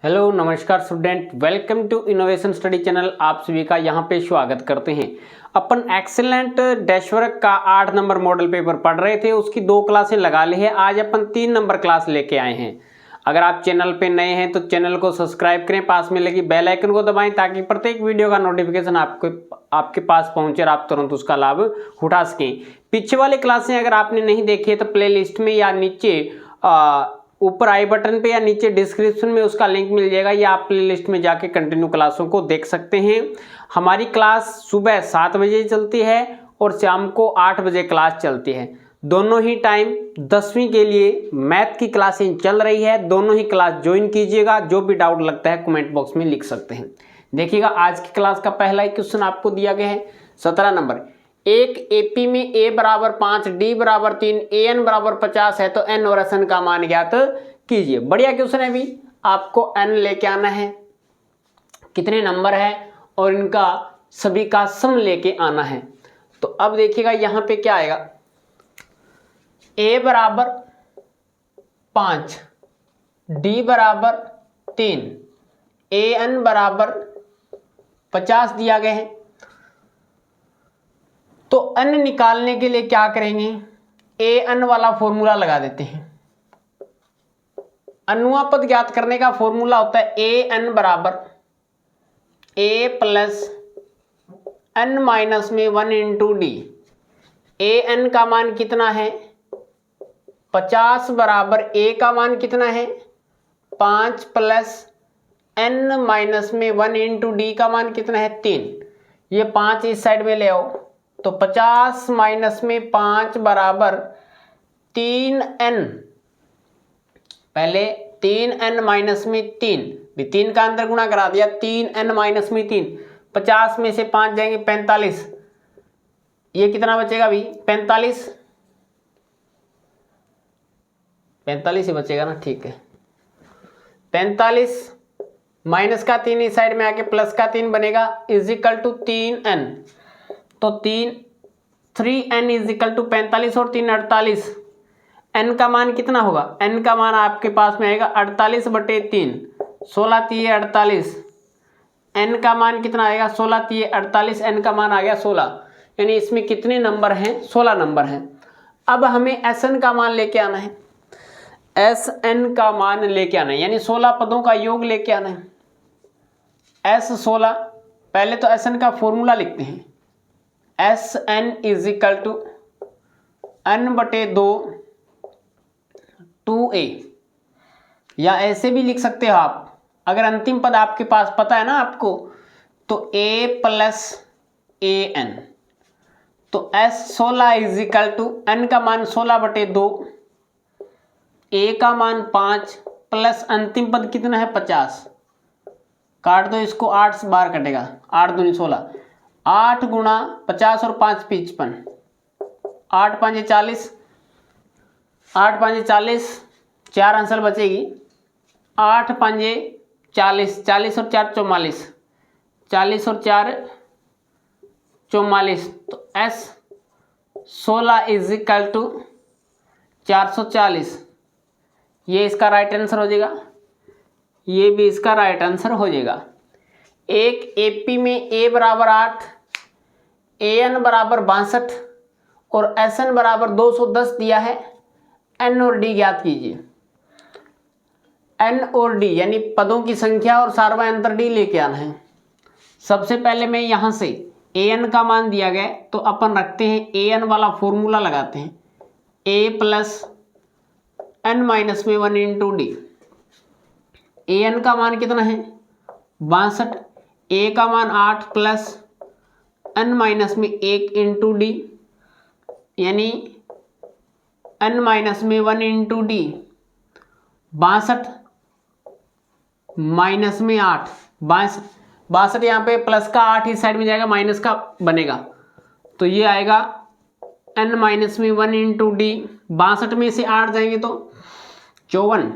Hello नमस्कार student, welcome to innovation study channel. आप सभी का यहाँ पे स्वागत करते हैं। अपन एक्सेलेंट डैशवर्क का 8 नंबर मॉडल पेपर पढ़ रहे थे, उसकी 2 क्लासें लगा ली है। आज अपन 3 नंबर क्लास लेके आए हैं। अगर आप चैनल पे नए हैं तो चैनल को सब्सक्राइब करें, पास में लगी बेल आइकन को दबाएं ताकि प्रत्येक वीडियो का नोटिफिकेशन आपके पास पहुंचे और आप तुरंत उसका लाभ उठा सकें। पीछे वाली क्लासें अगर आपने नहीं देखी है तो प्ले लिस्ट में या नीचे ऊपर आई बटन पे या नीचे डिस्क्रिप्शन में उसका लिंक मिल जाएगा, या आप प्ले लिस्ट में जाके कंटिन्यू क्लासों को देख सकते हैं। हमारी क्लास सुबह 7 बजे चलती है और शाम को 8 बजे क्लास चलती है। दोनों ही टाइम 10वीं के लिए मैथ की क्लासें चल रही है। दोनों ही क्लास ज्वाइन कीजिएगा। जो भी डाउट लगता है कमेंट बॉक्स में लिख सकते हैं। देखिएगा, आज की क्लास का पहला ही क्वेश्चन आपको दिया गया है 17 नंबर। एक एपी में a बराबर 5, d बराबर 3, an बराबर 50 है तो n और sn का मान ज्ञात कीजिए। बढ़िया क्वेश्चन है। भी आपको n लेके आना है, कितने नंबर है और इनका सभी का सम लेके आना है। तो अब देखिएगा यहाँ पे क्या आएगा। a बराबर 5, d बराबर 3, an बराबर 50 दिया गया है। तो n निकालने के लिए क्या करेंगे, an वाला फॉर्मूला लगा देते हैं। अनुपात ज्ञात करने का फॉर्मूला होता है an बराबर a प्लस n माइनस में 1 इंटू डी। an का मान कितना है 50 बराबर a का मान कितना है 5 प्लस n माइनस में 1 इंटू डी का मान कितना है 3। ये 5 इस साइड में ले आओ तो 50 माइनस में 5 बराबर 3n। पहले 3n माइनस में 3, भी 3 का अंदर गुणा करा दिया। 3n माइनस में 3, 50 में से 5 जाएंगे 45। ये कितना बचेगा भी 45 ही बचेगा ना, ठीक है। 45 माइनस का 3 इस साइड में आके प्लस का 3 बनेगा इज इक्वल टू 3n। तो 3n इज इक्वल टू 45 और 3 48। n का मान कितना होगा, n का मान आपके पास में आएगा 48 बटे 3, 16 3 48। n का मान कितना आएगा 16 3 48, n का मान आ गया 16। यानी इसमें कितने नंबर हैं 16 नंबर हैं। अब हमें sn का मान लेके आना है। sn का मान लेके आना है यानी 16 पदों का योग लेके आना है। s16, पहले तो sn का फॉर्मूला लिखते हैं। Sn is equal to n बटे 2 2a, या ऐसे भी लिख सकते हो आप। अगर अंतिम पद आपके पास पता है ना आपको, तो a प्लस an। तो S16 is equal to n का मान 16 बटे 2, a का मान 5 प्लस अंतिम पद कितना है 50। काट दो इसको, 8 बार कटेगा, 8 दूनी 16, 8 गुणा 50 और 5 55, 8 5 40, 8 5 40, 4 आंसर बचेगी। 8 5 40, 40 और 4 44, 40 और 4 44। तो S16 इज इक्वल टू 440। ये इसका राइट आंसर हो जाएगा, ये भी इसका राइट आंसर हो जाएगा। एक एपी में a बराबर 8, an बराबर 62 और sn बराबर 210 दिया है। n और d ज्ञात कीजिए। n और d यानी पदों की संख्या और सार्वय अंतर d लेके आना है। सबसे पहले मैं यहाँ से an का मान दिया गया तो अपन रखते हैं an वाला फॉर्मूला लगाते हैं। a प्लस n माइनस में 1 इंटू डी। an का मान कितना है 62, a का मान 8 प्लस n माइनस में 1 इंटू डी, यानी n माइनस में 1 इंटू डी। 62 माइनस में 8, 62 यहाँ पे प्लस का 8 इस साइड में जाएगा, माइनस का बनेगा तो ये आएगा n माइनस में 1 इंटू डी। 62 में से 8 जाएंगे तो 54,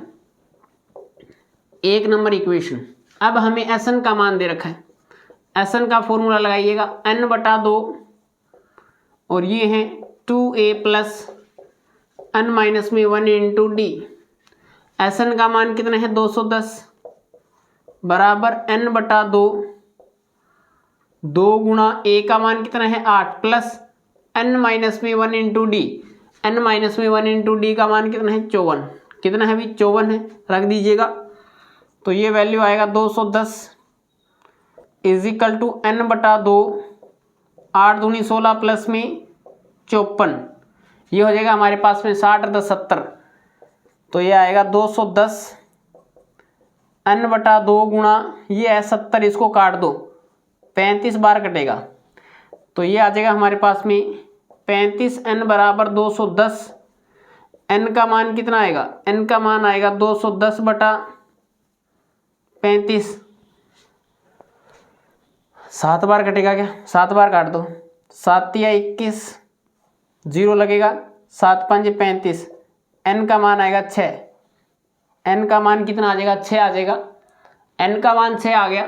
1 नंबर इक्वेशन। अब हमें sn का मान दे रखा है। sn का फॉर्मूला लगाइएगा n बटा 2 और ये है 2a प्लस n माइनस में 1 इंटू डी। sn का मान कितना है 210, बराबर n बटा 2, 2 गुणा a का मान कितना है 8 प्लस n माइनस में 1 इंटू डी, n माइनस में 1 इंटू डी का मान कितना है 54, कितना है भी 54 है, रख दीजिएगा। तो ये वैल्यू आएगा 210 इजिकल टू n बटा 2, 8 दूनी 16 प्लस में 54, ये हो जाएगा हमारे पास में 60 10 70, तो ये आएगा 210 n बटा 2 गुणा ये है 70, इसको काट दो 35 बार कटेगा, तो ये आ जाएगा हमारे पास में 35 n बराबर 210, n का मान कितना आएगा, n का मान आएगा 210 बटा 35, 7 बार कटेगा क्या, 7 बार काट दो, 7 या 21, 0 लगेगा, 7 5 35, n का मान आएगा 6, n का मान कितना आ जाएगा 6 आ जाएगा, n का मान 6 आ गया।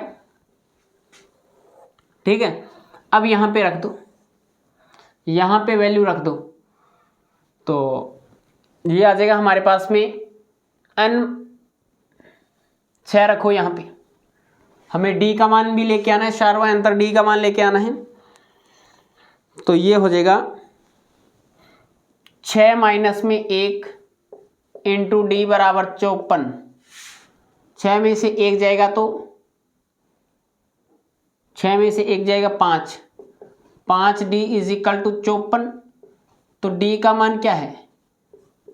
ठीक है, अब यहाँ पे रख दो, यहाँ पे वैल्यू रख दो, तो ये आ जाएगा हमारे पास में n 6 रखो, यहाँ पे हमें d का मान भी लेके आना है, शारवा अंतर d का मान लेके आना है, तो ये हो जाएगा 6 माइनस में 1 इंटू डी बराबर 54, 6 में से 1 जाएगा तो 6 में से 1 जाएगा 5, 5d इज इक्वल टू 54, तो d का मान क्या है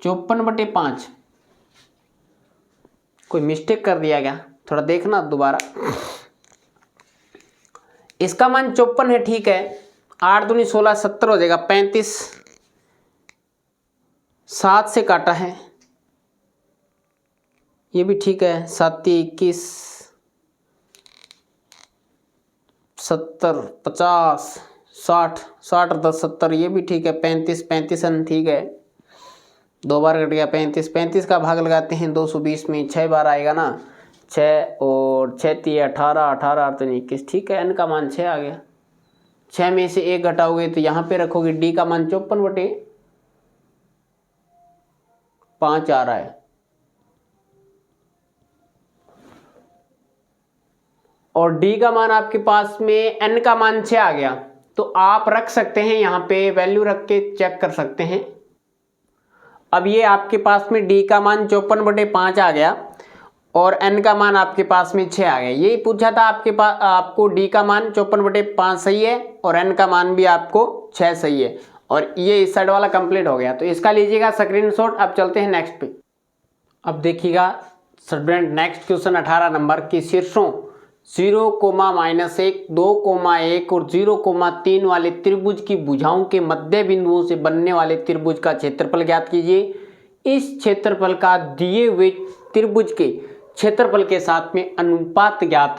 54/5, कोई मिस्टेक कर दिया गया, थोड़ा देखना दोबारा, इसका मान 54 है, ठीक है, 8 दूनी 16 70 हो जाएगा, 35 7 से काटा है, ये भी ठीक है, 7 21 70 50 60 60 10 70, ये भी ठीक है, 35 35 ठीक है, 2 बार कट गया, 35 35 का भाग लगाते हैं 220 में, 6 बार आएगा ना, 6 और 6 3 18 18 8 21, ठीक है, n का मान 6 आ गया। 6 में से 1 घटाओगे तो यहाँ पे रखोगे d का मान 54/5 आ रहा है, और d का मान आपके पास में n का मान 6 आ गया, तो आप रख सकते हैं यहाँ पे वैल्यू रख के चेक कर सकते हैं। अब ये आपके पास में d का मान 54/5 आ गया और n का मान आपके पास में 6 आ गया, यही पूछा था आपके पास, आपको d का मान 54/5 सही है और n का मान भी आपको 6 सही है, और ये इस साइड वाला कंप्लीट हो गया, तो इसका लीजिएगा स्क्रीनशॉट। अब चलते हैं नेक्स्ट पे। अब देखिएगा स्टूडेंट नेक्स्ट क्वेश्चन 18 नंबर के शीर्षों 0, -1, 2, 1 और 0, 3 वाले त्रिभुज की भुजाओं के मध्य बिंदुओं से बनने वाले त्रिभुज का क्षेत्रफल ज्ञात कीजिए। इस क्षेत्रफल का दिए हुए त्रिभुज के क्षेत्रफल के साथ में अनुपात ज्ञात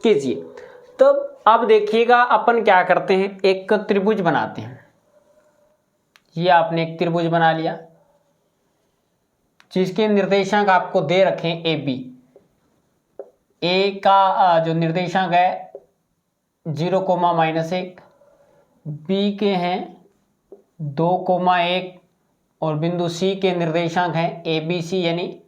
कीजिए। तो अब देखिएगा अपन क्या करते हैं, एक त्रिभुज बनाते हैं। ये आपने एक त्रिभुज बना लिया जिसके निर्देशांक आपको दे रखे हैं ए बी। ए का जो निर्देशांक है 0, -1, बी के हैं 2, 1 और बिंदु सी के निर्देशांक हैं ए बी सी, यानी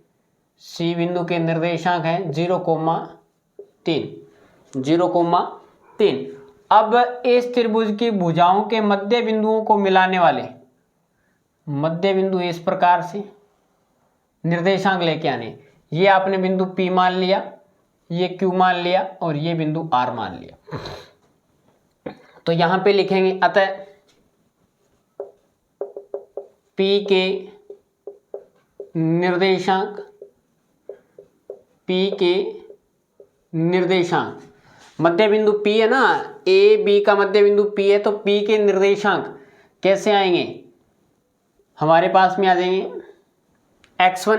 सी बिंदु के निर्देशांक हैं 0,3। अब इस त्रिभुज की भुजाओं के मध्य बिंदुओं को मिलाने वाले मध्य बिंदु इस प्रकार से निर्देशांक लेके आने, ये आपने बिंदु P मान लिया, ये Q मान लिया और ये बिंदु R मान लिया। तो यहां पे लिखेंगे अतः P के निर्देशांक मध्य बिंदु P है ना, ए बी का मध्य बिंदु P है, तो P के निर्देशांक कैसे आएंगे, हमारे पास में आ जाएंगे x1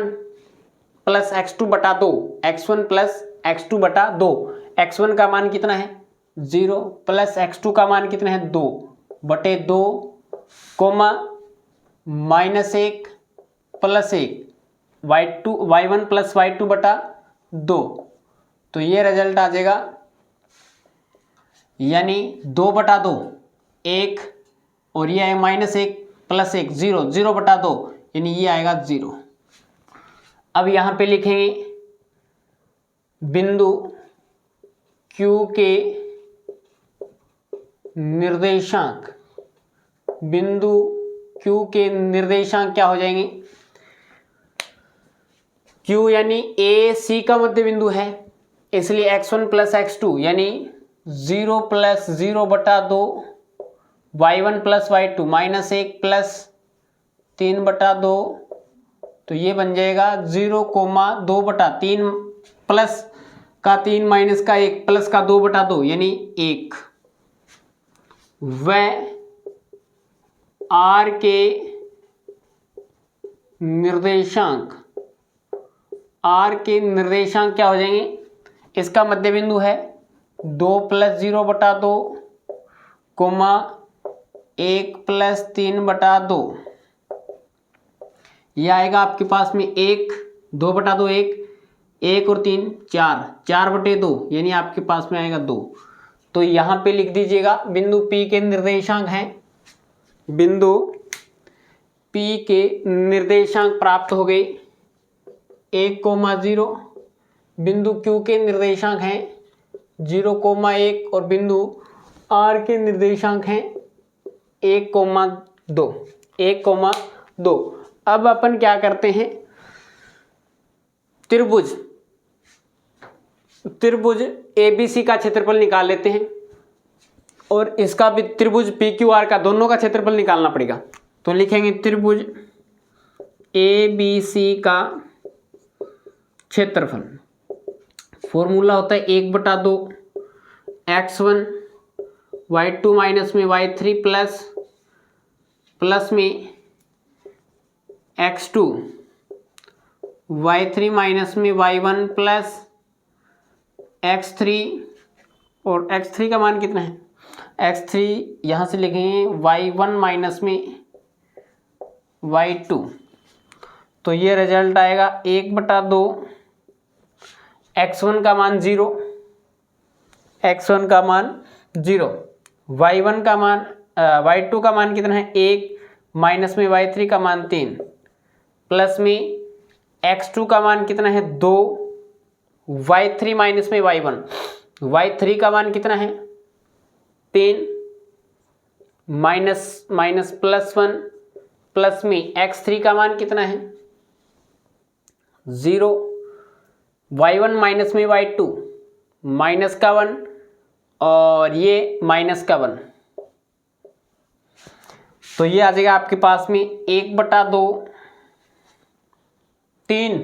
plus x2/2, x1 plus x2/2, x1 का मान कितना है 0 प्लस x2 का मान कितना है 2/2, -1 प्लस 1, y1 प्लस y2/2, तो ये रिजल्ट आ जाएगा, यानी 2/2 1 और ये है -1 प्लस 1 0, 0/2, यानी ये आएगा 0। अब यहाँ पे लिखेंगे बिंदु Q के निर्देशांक, बिंदु Q के निर्देशांक क्या हो जाएंगे? Q यानी A C का मध्य बिंदु है, इसलिए x1 प्लस x2 यानी 0 प्लस 0 बटा 2, y1 plus y2 minus 1 plus 3 बटा 2, तो ये बन जाएगा 0,2 बटा 3 प्लस का 3 माइनस का 1 प्लस का 2 बटा 2 यानी 1। वह R के निर्देशांक, R के निर्देशांक क्या हो जाएंगे? इसका मध्य बिंदु है 2 प्लस 0 बटा 2, 1 प्लस 3 बटा 2, यह आएगा आपके पास में 1, 2 बटा 2 1 और 3 4, 4 बटे 2 यानी आपके पास में आएगा 2। तो यहाँ पे लिख दीजिएगा बिंदु P के निर्देशांक हैं, बिंदु P के निर्देशांक प्राप्त हो गए 1,0, बिंदु Q के निर्देशांक हैं 0,1 और बिंदु R के निर्देशांक हैं 1,2। अब अपन क्या करते हैं, त्रिभुज ABC का क्षेत्रफल निकाल लेते हैं और इसका भी त्रिभुज PQR का दोनों का क्षेत्रफल निकालना पड़ेगा। तो लिखेंगे त्रिभुज ABC का क्षेत्रफल, फॉर्मूला होता है 1/2 x1 y2 माइनस में y3 प्लस में x2 y3 माइनस में y1 प्लस x3, और x3 का मान कितना है? x3 यहाँ से लिखेंगे y1 माइनस में y2, तो ये रिजल्ट आएगा 1/2 x1 का मान 0, y1 का मान y2 का मान कितना है? 1 माइनस में y3 का मान 3 प्लस में x2 का मान कितना है? 2, y3 माइनस में y3 का मान कितना है? 3 माइनस प्लस 1 प्लस में x3 का मान कितना है? 0, y1 माइनस में y2 माइनस का 1 और ये माइनस का 1, तो ये आ जाएगा आपके पास में 1/2, 3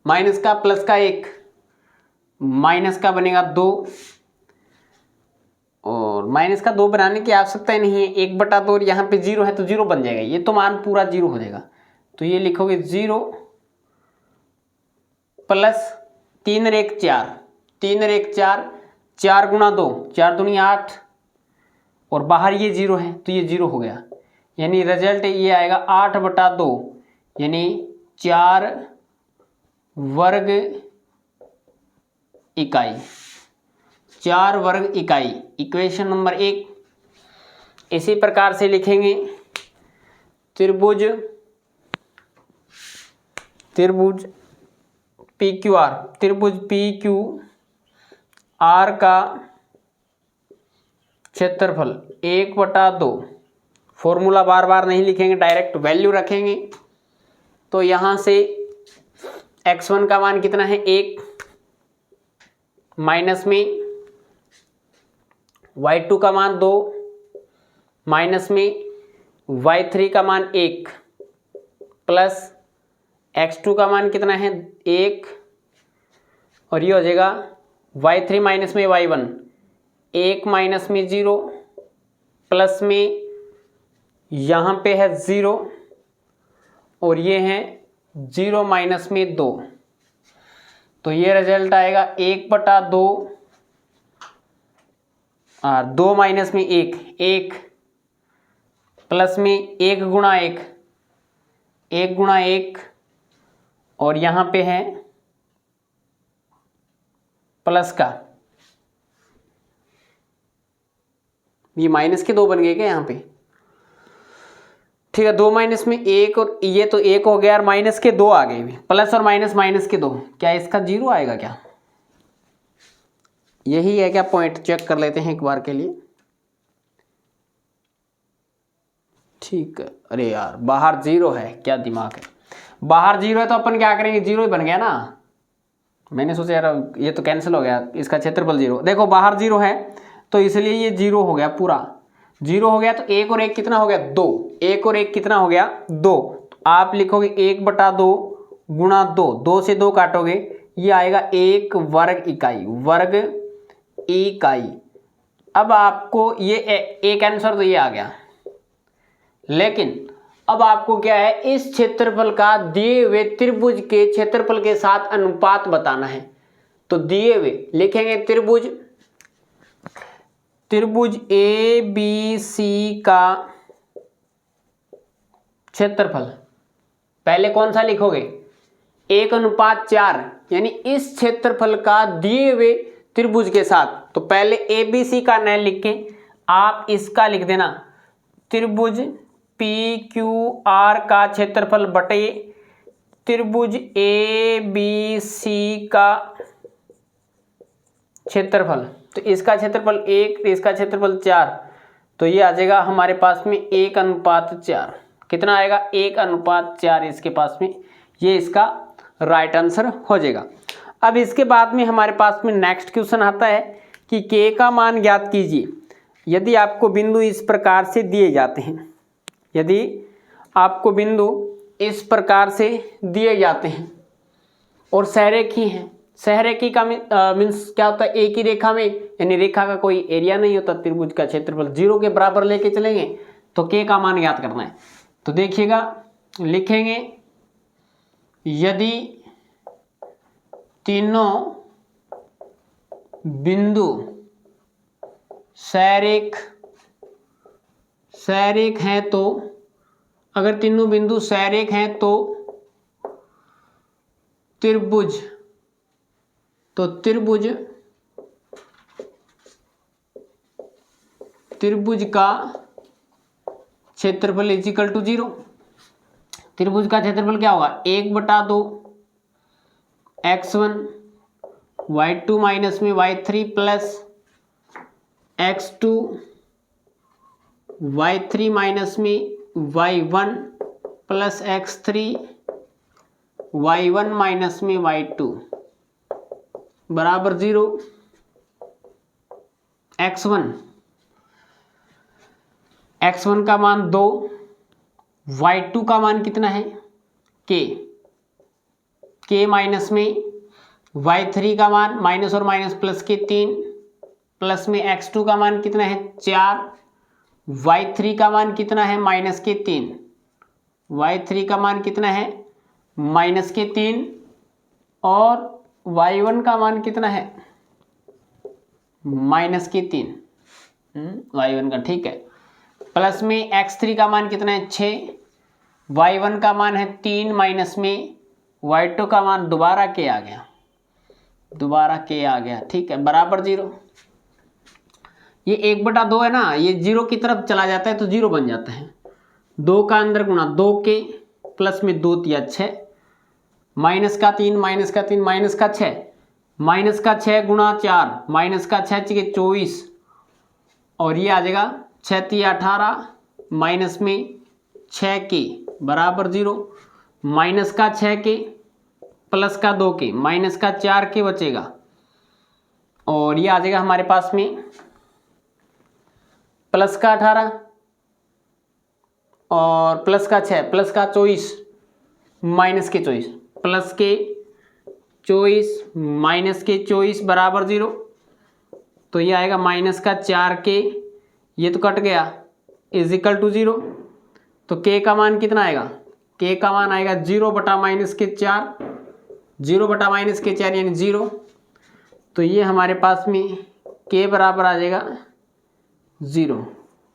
माइनस का प्लस का 1 माइनस का बनेगा 2, और माइनस का 2 बनाने की आवश्यकता ही नहीं है, 1/2 और यहाँ पे 0 है तो 0 बन जाएगा, ये तो मान पूरा 0 हो जाएगा। तो ये लिखोगे 0 प्लस 3 और 1 4, 3 और 1 4, 4 गुणा 2 4 दूनी 8, और बाहर ये 0 है तो ये 0 हो गया, यानी रिजल्ट ये आएगा 8/2 यानी 4 वर्ग इकाई, 4 वर्ग इकाई, इक्वेशन नंबर 1। इसी प्रकार से लिखेंगे त्रिभुज PQR, त्रिभुज PQR का क्षेत्रफल 1/2, फॉर्मूला बार बार नहीं लिखेंगे, डायरेक्ट वैल्यू रखेंगे। तो यहाँ से x1 का मान कितना है? 1 माइनस में y2 का मान 2 माइनस में y3 का मान 1 प्लस x2 का मान कितना है? 1, और ये हो जाएगा y3 माइनस में y1 1 माइनस में 0 प्लस में यहाँ पे है 0 और ये है 0 माइनस में 2, तो ये रिजल्ट आएगा 1/2 और 2 माइनस में 1 प्लस में 1 गुणा 1 और यहाँ पे है प्लस का, ये माइनस के 2 बन गए क्या यहाँ पे? ठीक है, 2 माइनस में 1 और ये तो 1 हो गया और माइनस के 2 आ गए, प्लस और माइनस के 2, क्या इसका 0 आएगा क्या? यही है क्या पॉइंट, चेक कर लेते हैं एक बार के लिए। ठीक है, अरे यार बाहर 0 है, क्या दिमाग है, बाहर 0 है तो अपन क्या करेंगे, 0 ही बन गया ना। मैंने सोचा यार ये तो कैंसिल हो गया, इसका क्षेत्रफल 0, देखो बाहर 0 है तो इसलिए ये 0 हो गया, पूरा 0 हो गया। तो 1 और 1 कितना हो गया, 2, 1 और 1 कितना हो गया, 2। तो आप लिखोगे 1/2 गुणा 2, 2 से 2 काटोगे, ये आएगा 1 वर्ग इकाई, वर्ग इकाई। अब आपको ये एक आंसर तो ये आ गया, लेकिन अब आपको क्या है, इस क्षेत्रफल का दिए हुए त्रिभुज के क्षेत्रफल के साथ अनुपात बताना है। तो दिए हुए लिखेंगे त्रिभुज ए बी सी का क्षेत्रफल, पहले कौन सा लिखोगे, 1:4, यानी इस क्षेत्रफल का दिए हुए त्रिभुज के साथ। तो पहले ए बी सी का न लिख के आप इसका लिख देना, त्रिभुज पी क्यू आर का क्षेत्रफल बटे त्रिभुज ए बी सी का क्षेत्रफल। तो इसका क्षेत्रफल 1, इसका क्षेत्रफल 4, तो ये आ जाएगा हमारे पास में 1:4। कितना आएगा, 1:4 इसके पास में, ये इसका राइट आंसर हो जाएगा। अब इसके बाद में हमारे पास में नेक्स्ट क्वेश्चन आता है कि के का मान ज्ञात कीजिए। यदि आपको बिंदु इस प्रकार से दिए जाते हैं, यदि आपको बिंदु इस प्रकार से दिए जाते हैं और सहरेखी हैं, सहरेखी का मीन्स क्या होता है, एक ही रेखा में, यानी रेखा का कोई एरिया नहीं होता, त्रिभुज का क्षेत्रफल 0 के बराबर लेके चलेंगे तो के का मान ज्ञात करना है। तो देखिएगा, लिखेंगे यदि तीनों बिंदु सरेख हैं, तो अगर तीनों बिंदु सरेख हैं तो त्रिभुज का क्षेत्रफल इक्वल टू 0। त्रिभुज का क्षेत्रफल क्या होगा, 1/2 x1 y2 माइनस में y3 plus x2 y3 minus में y1 plus x3 y1 minus में y2 बराबर 0। x1 का मान 2, y2 का मान कितना है, k माइनस में y3 का मान माइनस और माइनस प्लस के 3, प्लस में x2 का मान कितना है 4, y3 का मान कितना है माइनस के 3, y3 का मान कितना है माइनस के 3, और y1 का मान कितना है माइनस के 3, y1 का, ठीक है। प्लस में x3 का मान कितना है 6, y1 का मान है 3 माइनस में y2 का मान दोबारा के आ गया, ठीक है, बराबर 0। ये 1/2 है ना, ये 0 की तरफ चला जाता है तो 0 बन जाता है। 2 का अंदर गुणा 2 के, प्लस में 2 तिया 6, माइनस का 3 माइनस का 3 माइनस का 6, माइनस का 6 गुणा 4, माइनस का 6 के 24, और ये आ जाएगा 6 तिया 18 माइनस में 6 के बराबर 0, माइनस का 6 के प्लस का 2 के माइनस का 4 के बचेगा, और ये आ जाएगा हमारे पास में प्लस का 18 और प्लस का 6 प्लस का 24 माइनस के 24, प्लस के 24 माइनस के 24 बराबर 0। तो ये आएगा माइनस का 4 के, ये तो कट गया, इज इक्वल टू 0। तो के का मान कितना आएगा, के का मान आएगा 0 बटा माइनस के 4, 0 बटा माइनस के 4 यानी 0। तो ये हमारे पास में के बराबर आ जाएगा 0।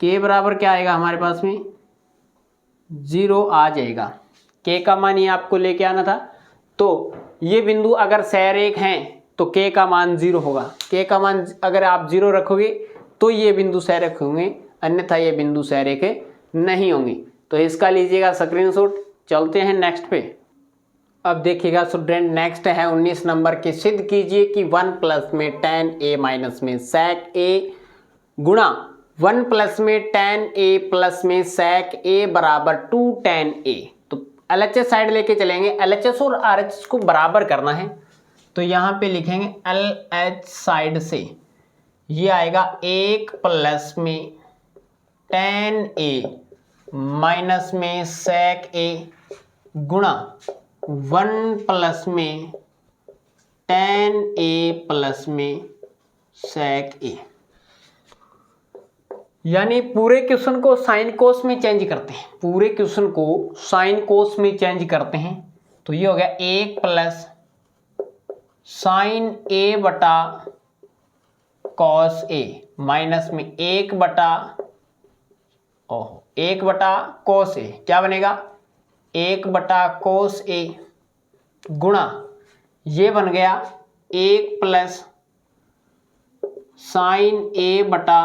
के बराबर क्या आएगा हमारे पास में 0 आ जाएगा। के का मान ये आपको लेके आना था। तो ये बिंदु अगर सहरेख हैं तो के का मान 0 होगा। के का मान अगर आप 0 रखोगे तो ये बिंदु सहरेख होंगे, अन्यथा ये बिंदु सहरेख नहीं होंगे। तो इसका लीजिएगा स्क्रीनशॉट। चलते हैं नेक्स्ट पे। अब देखिएगा स्टूडेंट, नेक्स्ट है 19 नंबर की, सिद्ध कीजिए कि 1 प्लस में tan a माइनस में sec a गुणा 1 प्लस में tan a प्लस में sec a बराबर 2 tan a। तो LHS साइड लेके चलेंगे, LHS और RHS को बराबर करना है। तो यहाँ पे लिखेंगे LH साइड से ये आएगा 1 प्लस में tan a माइनस में sec a गुणा 1 प्लस में tan a प्लस में sec a। यानी पूरे क्वेश्चन को साइन कोस में चेंज करते हैं, पूरे क्वेश्चन को साइन कोस में चेंज करते हैं। तो ये हो गया 1 प्लस साइन a बटा कॉस a माइनस में 1 बटा कोस a, क्या बनेगा 1 बटा कोस a गुणा ये बन गया 1 प्लस साइन a बटा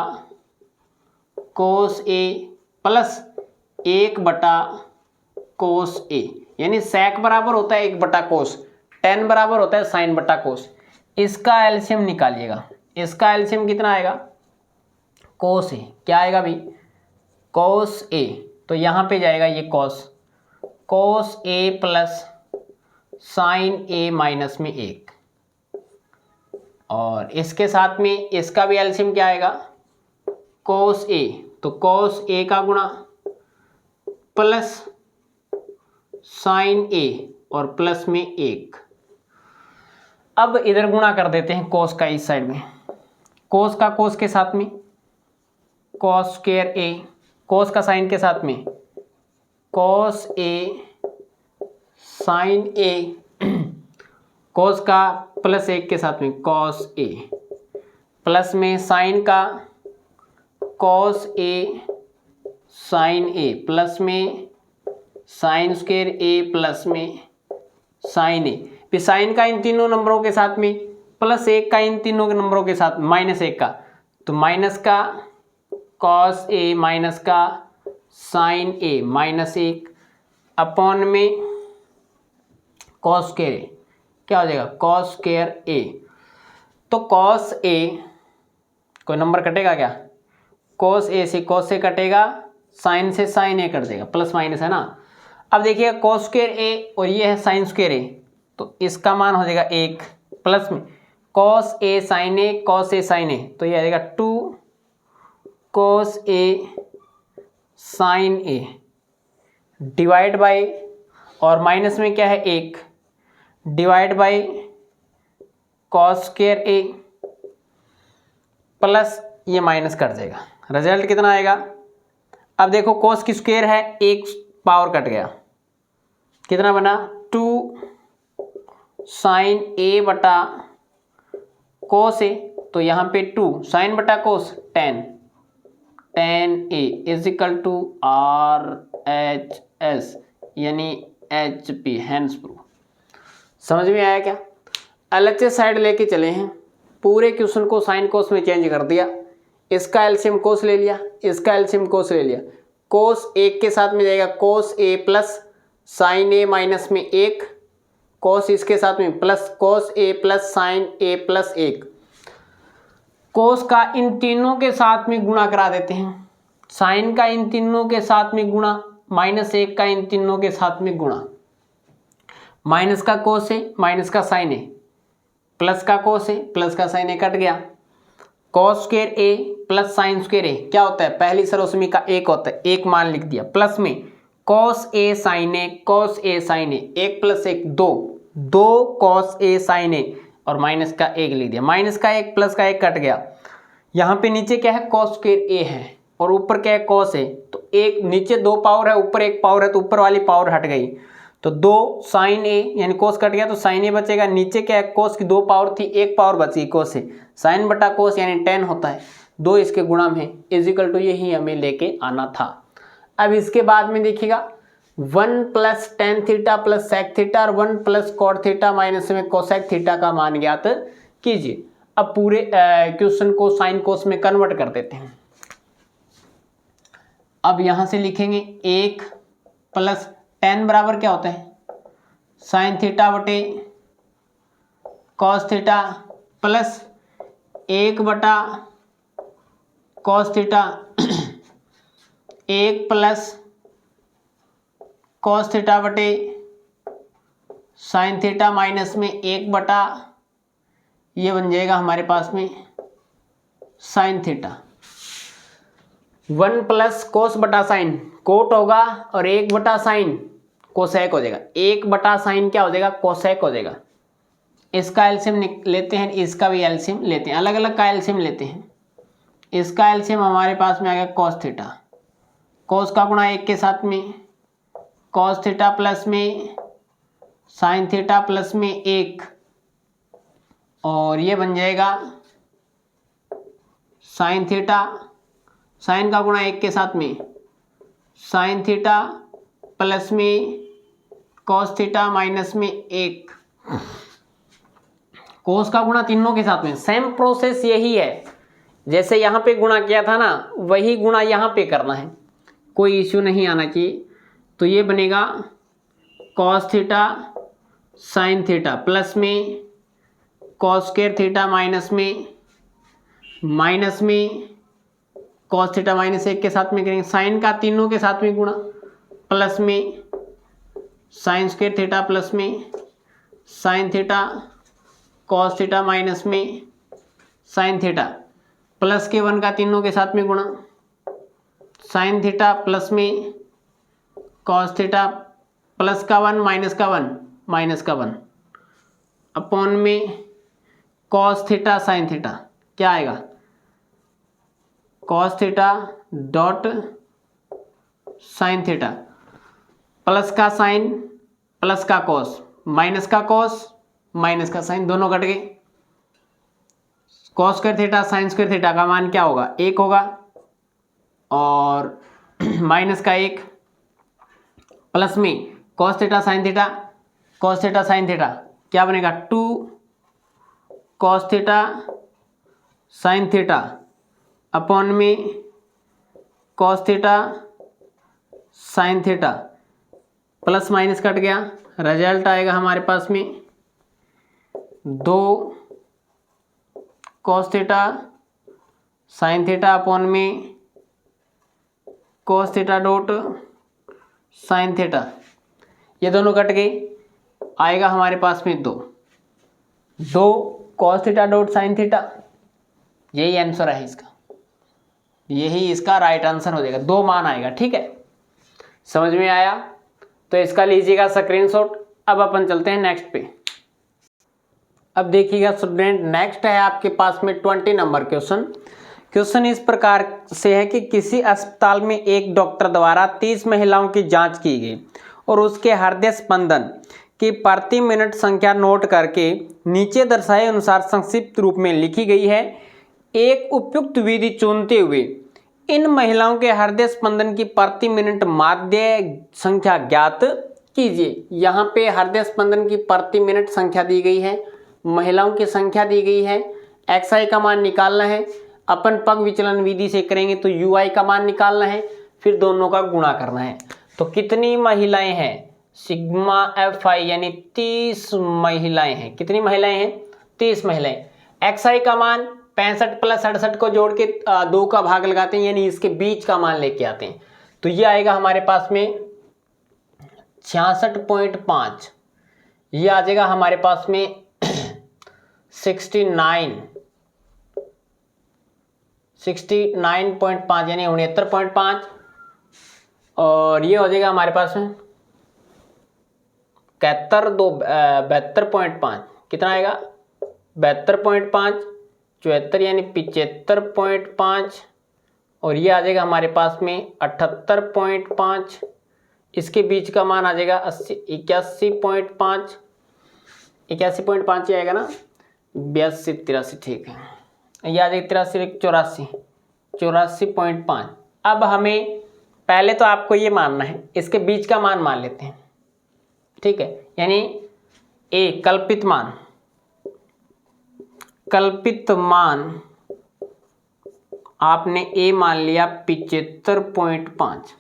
कोस a प्लस 1 बटा कोस a। यानी sec बराबर होता है 1 बटा कोस, tan बराबर होता है साइन बटा कोस। इसका एलसीएम निकालिएगा, इसका एलसीएम कितना आएगा कोस a, क्या आएगा भाई कोस a। तो यहाँ पे जाएगा ये कोस a plus sign a minus में 1, और इसके साथ में इसका भी एलसीएम क्या आएगा कोस a। तो कोस a का गुणा प्लस साइन a और प्लस में 1। अब इधर गुणा कर देते हैं कोस का, इस साइड में कोस का कोस के साथ में कोस स्क्वायर a, कोस का साइन के साथ में कोस a साइन a, कोस का प्लस 1 के साथ में कोस a प्लस में साइन का कोस a साइन a प्लस में साइन स्क्वायर a प्लस में साइन a। फिर साइन का इन तीनों नंबरों के साथ में प्लस 1 का इन तीनों के नंबरों के साथ माइनस 1 का, तो माइनस का कॉस a माइनस का साइन a माइनस 1 अपॉन में कॉस स्क्वायर a, क्या हो जाएगा कॉस स्क्वायर a। तो कॉस a कोई नंबर कटेगा क्या, कॉस a से कटेगा, साइन से साइन a कट देगा, प्लस माइनस है ना। अब देखिएगा कॉस स्क्वायर a और ये है साइन स्क्वायर a, तो इसका मान हो जाएगा 1 प्लस में cos a sine a, cos a sine a, तो ये आ जाएगा 2 cos a sine a divide by, और माइनस में क्या है 1 divide by cos square a plus ये माइनस कट जाएगा, रिजल्ट कितना आएगा। अब देखो कॉस की स्क्वायर है, 1 पावर कट गया, कितना बना 2 साइन a बटा कोस a, तो यहाँ पे 2 साइन बटा cos tan a is equal to RHS यानी HP, हैंड्स प्रूफ। समझ में आया क्या। LHS साइड लेके चले हैं, पूरे क्वेश्चन को साइन कोस में चेंज कर दिया, इसका एलसीएम कोस ले लिया, इसका एलसीएम कोस ले लिया। कोस 1 के साथ में जाएगा कोस a plus sign a minus में 1, कोस इसके साथ में plus cos a plus sign a plus 1। कोस का इन तीनों के साथ में गुणा करा देते हैं, साइन का इन तीनों के साथ में गुणा, माइनस 1 का इन तीनों के साथ में गुणा, माइनस का कोस a माइनस का साइन a प्लस का कोस a प्लस का साइन a कट गया, cos square a plus sine square a क्या होता है पहली सरोसमी का 1 होता है, 1 मान लिख दिया, प्लस में cos a sine a cos a sine a, 1 plus 1 2 cos a sine a और माइनस का 1 लिख दिया, माइनस का 1 प्लस का 1 कट गया। यहाँ पे नीचे क्या है कॉस स्क्वायर a है और ऊपर क्या है कॉस है, तो एक नीचे 2 पावर है ऊपर 1 पावर है, तो ऊपर वाली पावर हट गई, तो 2 साइन a यानी कोस कट गया तो साइन a बचेगा, नीचे क्या है कोस की 2 पावर थी 1 पावर बची कोस से, साइन बटा कोस यानी tan होता है, 2 इसके गुणा में इजिकल टू यही हमें लेके आना था। अब इसके बाद में देखिएगा 1 plus tan theta plus sec theta और 1 प्लस कॉट थीटा माइनस में कोसेक थीटा का मान ज्ञात कीजिए। अब पूरे क्वेश्चन को साइन कोस में कन्वर्ट कर देते हैं। अब यहां से लिखेंगे 1 प्लस टेन बराबर क्या होता है साइन थीटा बटे कॉस थीटा प्लस 1 बटा cos theta 1 plus cos theta बटे साइन थीटा माइनस में 1 बटा ये बन जाएगा हमारे पास में साइन थीटा। 1 प्लस कोस बटा साइन कोट होगा और 1 बटा साइन कोसेक हो जाएगा। 1 बटा साइन क्या हो जाएगा? कोसेक हो जाएगा। इसका एलसीएम लेते हैं, इसका भी एलसीएम लेते हैं, अलग अलग का एलसीएम लेते हैं। इसका एलसीएम हमारे पास में आ गया कॉस थीटा, कॉस का गुणा 1 के साथ में कॉस थीटा प्लस में साइन थीटा प्लस में 1 और ये बन जाएगा साइन थीटा, साइन का गुणा 1 के साथ में साइन थीटा प्लस में कॉस थीटा माइनस में 1, कोस का गुणा तीनों के साथ में। सेम प्रोसेस यही है, जैसे यहाँ पे गुणा किया था ना वही गुणा यहाँ पे करना है, कोई इश्यू नहीं आना चाहिए। तो ये बनेगा cos theta sine theta plus में कॉस स्क्वायर थीटा माइनस में कॉस थीटा माइनस 1 के साथ में करेंगे, साइन का तीनों के साथ में गुणा प्लस में साइन स्क्वायर थीटा प्लस में sine theta cos theta minus में साइन थीटा प्लस के 1 का तीनों के साथ में गुणा साइन थीटा प्लस में कॉस थीटा प्लस का 1 माइनस का 1 माइनस का 1 अपॉन में कॉस थीटा साइन थीटा क्या आएगा? Cos theta dot sine theta plus का साइन प्लस का कॉस माइनस का साइन दोनों कट गए। Cos square theta sine square theta का मान क्या होगा? 1 होगा और माइनस का 1 प्लस में कॉस थीटा साइन थीटा क्या बनेगा? 2 cos theta sine theta upon में cos theta sine theta plus minus cut गया, रिजल्ट आएगा हमारे पास में 2 cos theta sine theta upon में cos theta dot sine theta, ये दोनों कट गए, आएगा हमारे पास में 2 cos theta dot sine theta, यही आंसर है इसका, यही इसका राइट आंसर हो जाएगा। 2 मान आएगा। ठीक है, समझ में आया? तो इसका लीजिएगा स्क्रीनशॉट। अब अपन चलते हैं नेक्स्ट पे। अब देखिएगा स्टूडेंट, नेक्स्ट है आपके पास में 20 नंबर क्वेश्चन इस प्रकार से है कि किसी अस्पताल में एक डॉक्टर द्वारा 30 महिलाओं की जांच की गई और उसके हृदय स्पंदन की प्रति मिनट संख्या नोट करके नीचे दर्शाए अनुसार संक्षिप्त रूप में लिखी गई है। एक उपयुक्त विधि चुनते हुए इन महिलाओं के हृदय स्पंदन की प्रति मिनट माध्य संख्या ज्ञात कीजिए। यहाँ पे हृदय स्पंदन की प्रति मिनट संख्या दी गई है, महिलाओं की संख्या दी गई है, XI का मान निकालना है। अपन पग विचलन विधि से करेंगे तो UI का मान निकालना है, फिर दोनों का गुणा करना है। तो कितनी महिलाएं हैं? सिग्मा FI यानी 30 महिलाएं हैं। कितनी महिलाएं हैं? 30 महिलाएं। XI का मान 65 प्लस 68 को जोड़ के 2 का भाग लगाते हैं, यानी इसके बीच का मान लेके आते हैं। तो ये आएगा हमारे पास में 66.5, ये आ जाएगा हमारे पास में 69.5 यानी 69.5 और ये हो जाएगा हमारे पास में 72.5 कितना आएगा? 72.5 74 यानी 75.5 और ये आ जाएगा हमारे पास में 78.5, इसके बीच का मान आ जाएगा 81.5 ही आएगा ना, 82 83 ठीक है, ये आ जाएगा 83 84.5। अब हमें पहले तो आपको ये मानना है, इसके बीच का मान मान लेते हैं। ठीक है, यानी ए कल्पित मान आपने ए मान लिया 75.5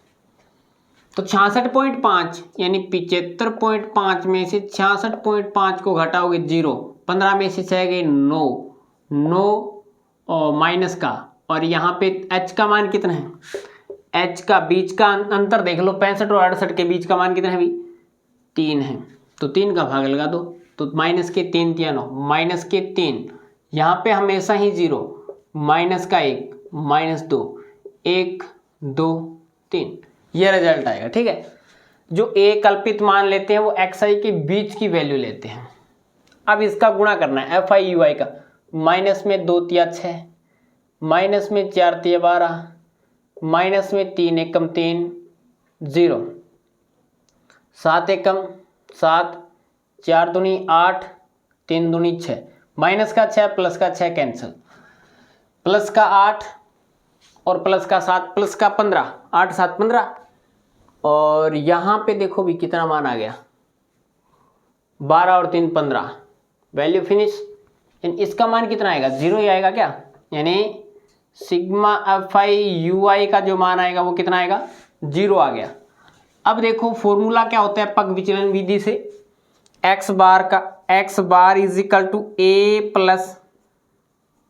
तो 66.5 यानी 75.5 में से 66.5 को घटाओगे 0, 15 में से 6 गए 9, 9 और माइनस का, और यहाँ पे h का मान कितना है, h का बीच का अंतर देख लो, 65 और 68 के बीच का मान कितना है भाई, 3 है, तो 3 का भाग लगा दो, तो माइनस के 3 3 9, माइनस के 3, यहाँ पे हमेशा ही 0, माइनस का 1, माइनस 2, 1 2 3, ये रिजल्ट आएगा। ठीक है, जो a कल्पित मान लेते हैं वो xi के बीच की वैल्यू लेते हैं। अब इसका गुणा करना है fi ui का, माइनस में 2 तिया 6, माइनस में 4 तिया 12, माइनस में 3 एकम 3 0, 7 एकम 7, 4 दूनी 8, 3 दूनी 6, माइनस का 6 प्लस का 6 कैंसिल, प्लस का 8 और प्लस का 7 प्लस का 15, 8 7 15, और यहाँ पे देखो भी कितना मान आ गया, 12 और 3 15, वैल्यू फिनिश। इसका मान कितना आएगा, 0 ही आएगा क्या, यानी सिग्मा fi ui का जो मान आएगा वो कितना आएगा, 0 आ गया। अब देखो फॉर्मूला क्या होता है पग विचलन विधि से, x bar is equal to a plus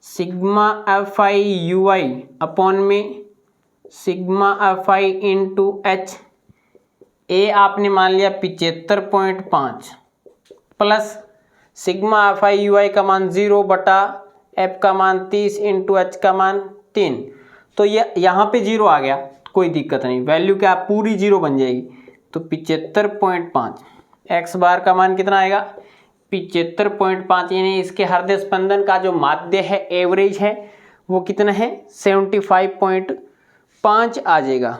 sigma fi ui upon में sigma fi into h, a आपने मान लिया 75.5 प्लस सिग्मा fi ui का मान 0 बटा f का मान 30 इंटू h का मान 3, तो ये यहाँ पे 0 आ गया, कोई दिक्कत नहीं, वैल्यू क्या पूरी 0 बन जाएगी, तो 75.5, x बार का मान कितना आएगा 75.5, यानी इसके हृदय स्पंदन का जो माध्य है एवरेज है वो कितना है 75.5 आ जाएगा।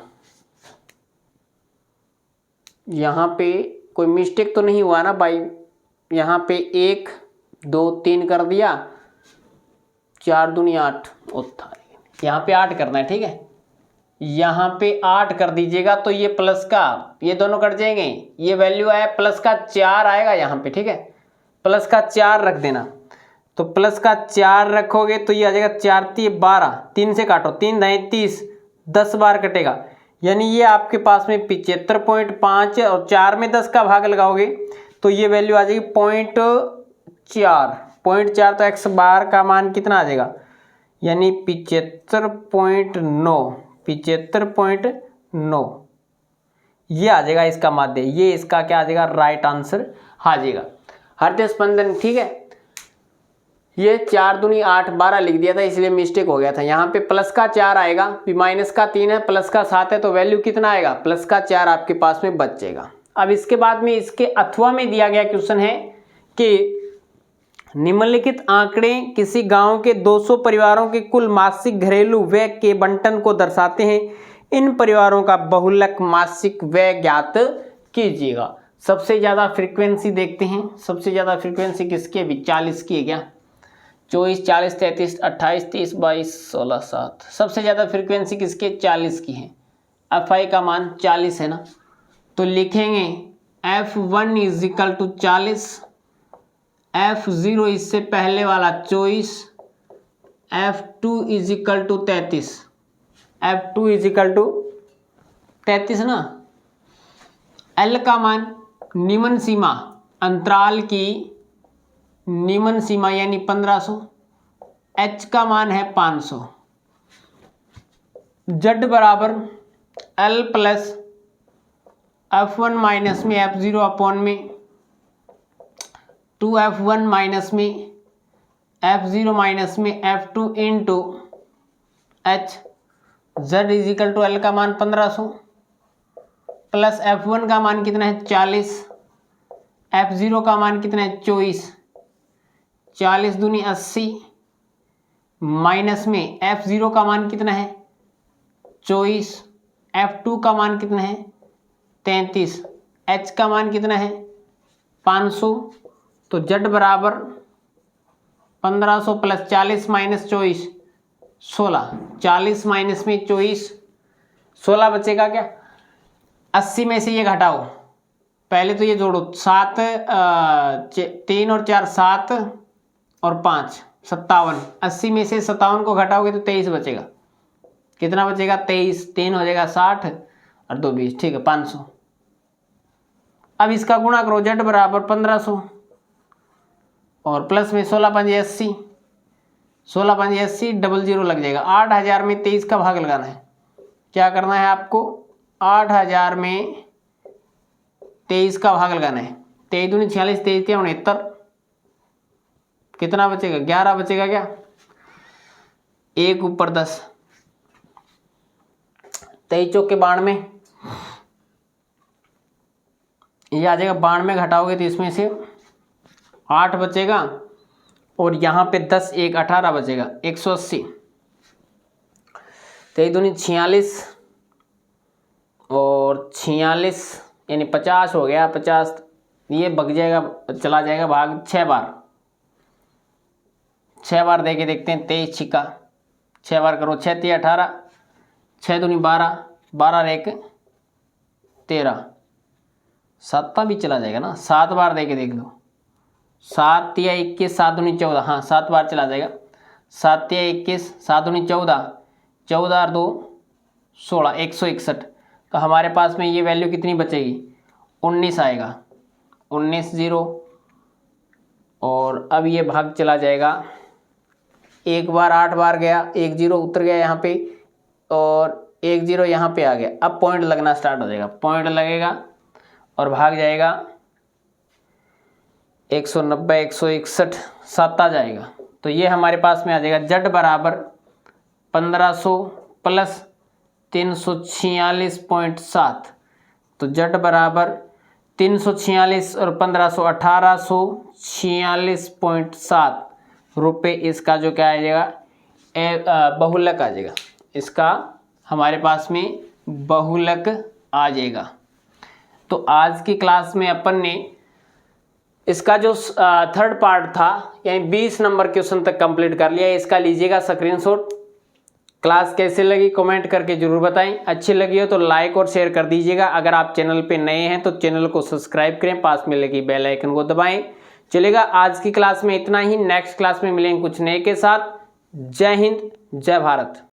यहाँ पे कोई मिस्टेक तो नहीं हुआ ना भाई, यहाँ पे 1 2 3 कर दिया, 4 दूनी 8, यहाँ पे 8 करना है। ठीक है, यहाँ पे 8 कर दीजिएगा, तो ये प्लस का, ये दोनों कट जाएंगे, ये वैल्यू आया प्लस का 4 आएगा यहाँ पे। ठीक है, प्लस का 4 रख देना, तो प्लस का 4 रखोगे तो ये आ जाएगा 4 3 12, 3 से काटो, 3 दाएँ 30, 10 बार कटेगा, यानी ये आपके पास में 75.5 और 4 में 10 का भाग लगाओगे तो ये वैल्यू आ जाएगी 0.4, तो x बार का मान कितना आ जाएगा, यानी 75.9, ये आ जाएगा इसका माध्य, ये इसका क्या आ जाएगा, राइट आंसर आ जाएगा। हृदय स्पंदन, ठीक है, ये 4 दूनी 8 12 लिख दिया था इसलिए मिस्टेक हो गया था, यहाँ पे प्लस का 4 आएगा, माइनस का 3 है, प्लस का 7 है, तो वैल्यू कितना आएगा, प्लस का 4 आपके पास में बच जाएगा। अब इसके बाद में इसके अथवा में दिया गया क्वेश्चन है कि निम्नलिखित आंकड़े किसी गांव के 200 परिवारों के कुल मासिक घरेलू व्यय के बंटन को दर्शाते हैं, इन परिवारों का बहुलक मासिक व्यय ज्ञात कीजिएगा। सबसे ज़्यादा फ्रीक्वेंसी देखते हैं, सबसे ज़्यादा फ्रीक्वेंसी किसकी है, 40 की है क्या, 24 40 33 28 30 22 16 7, सबसे ज़्यादा फ्रीक्वेंसी किसके 40 की है, fi का मान 40 है ना, तो लिखेंगे f1 is equal to 40, f0 इससे पहले वाला 24, f2 is equal to 33, f2 is equal to 33 ना। l का मान निम्न सीमा, अंतराल की निम्न सीमा यानी 1500, h का मान है 500, z बराबर l प्लस f1 माइनस में f0 अपॉन में 2f1 माइनस में f0 माइनस में f2 into h, z is equal to l का मान 1500 प्लस f1 का मान कितना है 40, f0 का मान कितना है 24, 40 दूनी 80 माइनस में f0 का मान कितना है 24, f2 का मान कितना है 33, h का मान कितना है 500, तो z बराबर 1500 प्लस 40 माइनस 24 16, 40 माइनस में 24 16 बचेगा क्या, 80 में से ये घटाओ, पहले तो ये जोड़ो, 7 3 और 4 7 और 5 57, 80 में से 57 को घटाओगे तो 23 बचेगा, कितना बचेगा 23, 3 हो जाएगा 60, और 2 20, ठीक है 500। अब इसका गुणा करो, z बराबर 1500 और प्लस में 16 5 80, 16 5 80, 00 लग जाएगा। 8000 में 23 का भाग लगाना है। क्या करना है आपको, 8000 में 23 का भाग लगाना है। 23 दूनी 46, 23 के 69, कितना बचेगा, 11 बचेगा क्या, 1 ऊपर 10, 23 चौके 92, ये आ जाएगा 92, घटाओगे तो इसमें से 8 बचेगा और यहाँ पे 10 1 18 बचेगा, 180। 23 दूनी 46 और 46 यानी 50 हो गया। 50 ये बग जाएगा, चला जाएगा भाग 6 बार। 6 बार दे के देखते हैं। 23 छिक्का 6 बार करो, 6 3 18, 6 दूनी 12, 12 एक 13, 7 भी चला जाएगा ना। 7 बार दे के देख लो, 7 या 21, 7 दूनी 14, हाँ 7 बार चला जाएगा। 7 या 21, 7 दूनी 14, 14 और 2 16, 161। तो हमारे पास में ये वैल्यू कितनी बचेगी, 19 आएगा, 19 0। और अब ये भाग चला जाएगा, 1 बार 8 बार गया, 1 0 उतर गया यहाँ पे और 1 0 यहाँ पे आ गया। अब पॉइंट लगना स्टार्ट हो जाएगा, पॉइंट लगेगा और भाग जाएगा 190 161, 7 आ जाएगा। तो ये हमारे पास में आ जाएगा z बराबर 1500 प्लस 346.7। तो z बराबर 346 और 1500 1846.7 रुपये इसका जो क्या आ जाएगा, बहुलक आ जाएगा। इसका हमारे पास में बहुलक आ जाएगा। तो आज की क्लास में अपन ने इसका जो थर्ड पार्ट था यानी 20 नंबर क्वेश्चन तक कंप्लीट कर लिया। इसका लीजिएगा स्क्रीनशॉट। क्लास कैसे लगी कमेंट करके जरूर बताएं। अच्छी लगी हो तो लाइक और शेयर कर दीजिएगा। अगर आप चैनल पे नए हैं तो चैनल को सब्सक्राइब करें, पास में लगी बेल आइकन को दबाएं। चलेगा, आज की क्लास में इतना ही। नेक्स्ट क्लास में मिलेंगे कुछ नए के साथ। जय हिंद, जय भारत।